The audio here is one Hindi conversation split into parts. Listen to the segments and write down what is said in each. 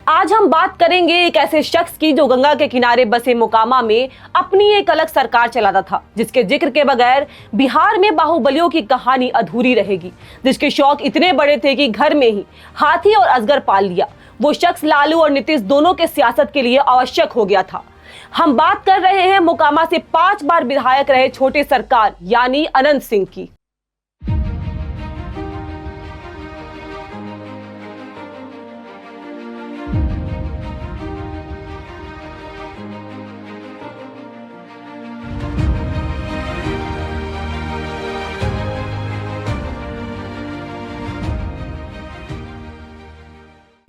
आज हम बात करेंगे एक ऐसे शख्स की जो गंगा के किनारे बसे मोकामा में अपनी एक अलग सरकार चलाता था, जिसके जिक्र के बगैर बिहार में बाहुबलियों की कहानी अधूरी रहेगी, जिसके शौक इतने बड़े थे कि घर में ही हाथी और अजगर पाल लिया। वो शख्स लालू और नीतीश दोनों के सियासत के लिए आवश्यक हो गया था। हम बात कर रहे हैं मोकामा से 5 बार विधायक रहे छोटे सरकार यानी अनंत सिंह की।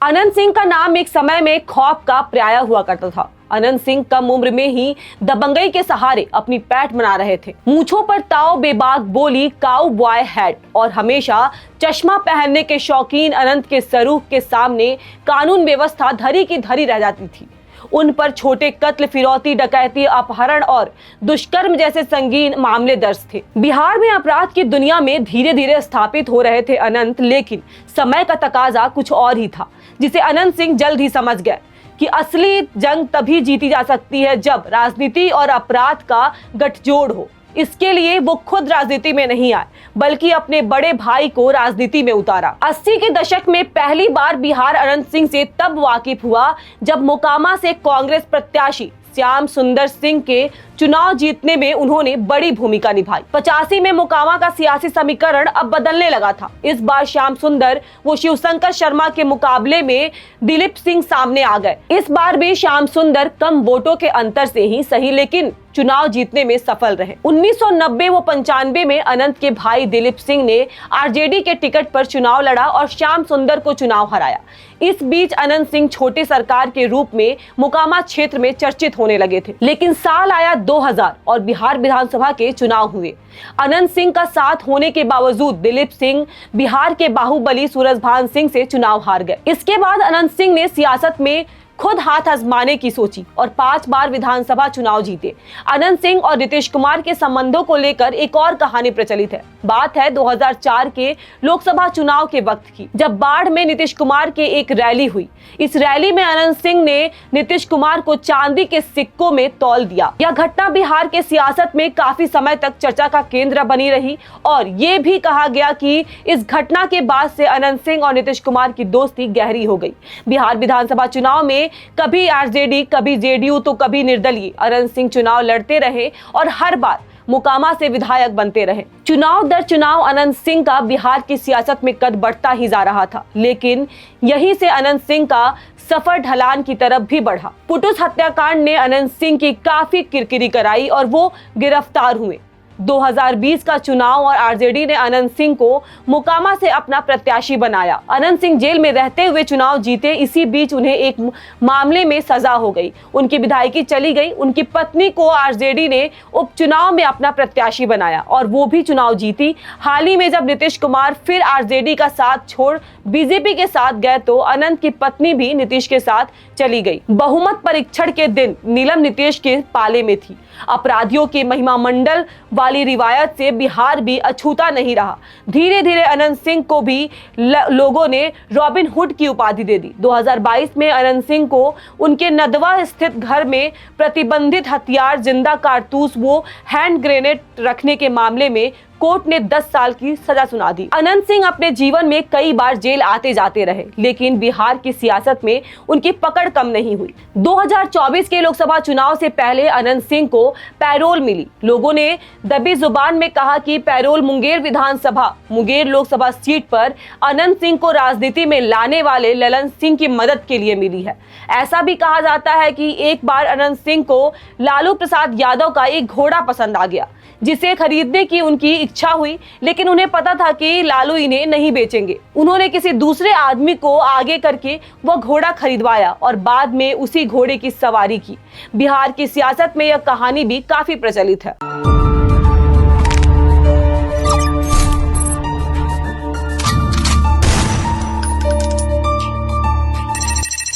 अनंत सिंह का नाम एक समय में खौफ का पर्याय हुआ करता था। अनंत सिंह कम उम्र में ही दबंगई के सहारे अपनी पैठ बना रहे थे। मूंछों पर ताव बेबाक बोली काउ बॉय हैट और हमेशा चश्मा पहनने के शौकीन अनंत के सरूख के सामने कानून व्यवस्था धरी की धरी रह जाती थी। उन पर छोटे कत्ल, फिरौती, डकैती, अपहरण और दुष्कर्म जैसे संगीन मामले दर्ज थे। बिहार में अपराध की दुनिया में धीरे धीरे स्थापित हो रहे थे अनंत, लेकिन समय का तकाजा कुछ और ही था, जिसे अनंत सिंह जल्द ही समझ गए कि असली जंग तभी जीती जा सकती है जब राजनीति और अपराध का गठजोड़ हो। इसके लिए वो खुद राजनीति में नहीं आए, बल्कि अपने बड़े भाई को राजनीति में उतारा। 80 के दशक में पहली बार बिहार अनंत सिंह से तब वाकिफ हुआ जब मोकामा से कांग्रेस प्रत्याशी श्याम सुंदर सिंह के चुनाव जीतने में उन्होंने बड़ी भूमिका निभाई। 85 में मोकामा का सियासी समीकरण अब बदलने लगा था। इस बार श्याम सुंदर वो शिवशंकर शर्मा के मुकाबले में दिलीप सिंह सामने आ गए। इस बार भी श्याम सुंदर कम वोटों के अंतर से ही सही, लेकिन चुनाव जीतने में सफल रहे। 1990 व 95 में अनंत के भाई दिलीप सिंह ने आरजेडी के टिकट पर चुनाव लड़ा और श्याम सुंदर को चुनाव हराया। इस बीच अनंत सिंह छोटे सरकार के रूप में मोकामा क्षेत्र में चर्चित होने लगे थे। लेकिन साल आया 2000 और बिहार विधानसभा के चुनाव हुए। अनंत सिंह का साथ होने के बावजूद दिलीप सिंह बिहार के बाहुबली सूरजभान सिंह से चुनाव हार गए। इसके बाद अनंत सिंह ने सियासत में खुद हाथ आजमाने की सोची और 5 बार विधानसभा चुनाव जीते। अनंत सिंह और नीतीश कुमार के संबंधों को लेकर एक और कहानी प्रचलित है। बात है 2004 के लोकसभा चुनाव के वक्त की, जब बाढ़ में नीतीश कुमार के एक रैली हुई। इस रैली में अनंत सिंह ने नीतीश कुमार को चांदी के सिक्कों में तौल दिया। यह घटना बिहार के सियासत में काफी समय तक चर्चा का केंद्र बनी रही और ये भी कहा गया कि इस घटना के बाद से अनंत सिंह और नीतीश कुमार की दोस्ती गहरी हो गई। बिहार विधानसभा चुनाव में कभी आरजेडी, कभी जेडीयू तो कभी निर्दलीय अनंत सिंह चुनाव लड़ते रहे और हर बार मोकामा से विधायक बनते रहे। चुनाव दर चुनाव अनंत सिंह का बिहार की सियासत में कद बढ़ता ही जा रहा था, लेकिन यहीं से अनंत सिंह का सफर ढलान की तरफ भी बढ़ा। पुटुस हत्याकांड ने अनंत सिंह की काफी किरकिरी कराई और वो गिरफ्तार हुए। 2020 का चुनाव और आरजेडी ने अनंत सिंह को मोकामा से अपना प्रत्याशी बनाया। अनंत सिंह जेल में रहते हुए चुनाव जीते। इसी बीच उन्हें एक मामले में सजा हो गई, उनकी विधायकी चली गई। उनकी पत्नी को आरजेडी ने उपचुनाव में अपना प्रत्याशी बनाया और वो भी चुनाव जीती। हाल ही में जब नीतीश कुमार फिर आरजेडी का साथ छोड़ बीजेपी के साथ गए तो अनंत की पत्नी भी नीतीश के साथ चली गई। बहुमत परीक्षण के दिन नीलम नीतीश के पाले में थी। अपराधियों के महिमा मंडल वाली रिवायत से बिहार भी अछूता नहीं रहा। धीरे धीरे अनंत सिंह को भी लोगों ने रॉबिन हुड की उपाधि दे दी। 2022 में अनंत सिंह को उनके नदवा स्थित घर में प्रतिबंधित हथियार, जिंदा कारतूस वो हैंड ग्रेनेड रखने के मामले में कोर्ट ने 10 साल की सजा सुना दी। अनंत सिंह अपने जीवन में कई बार जेल आते जाते रहे, लेकिन बिहार की सियासत में उनकी पकड़ कम नहीं हुई। 2024 के लोकसभा चुनाव से पहले अनंत सिंह को पैरोल मिली। लोगों ने दबी जुबान में कहा कि पैरोल मुंगेर लोकसभा सीट पर अनंत सिंह को राजनीति में लाने वाले ललन सिंह की मदद के लिए मिली है। ऐसा भी कहा जाता है कि एक बार अनंत सिंह को लालू प्रसाद यादव का एक घोड़ा पसंद आ गया, जिसे खरीदने की उनकी इच्छा हुई, लेकिन उन्हें पता था कि लालू इन्हें नहीं बेचेंगे। उन्होंने किसी दूसरे आदमी को आगे करके वह घोड़ा खरीदवाया और बाद में उसी घोड़े की सवारी की। बिहार की सियासत में यह कहानी भी काफी प्रचलित है।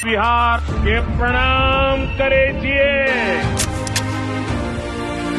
बिहार के प्रणाम करे जिए।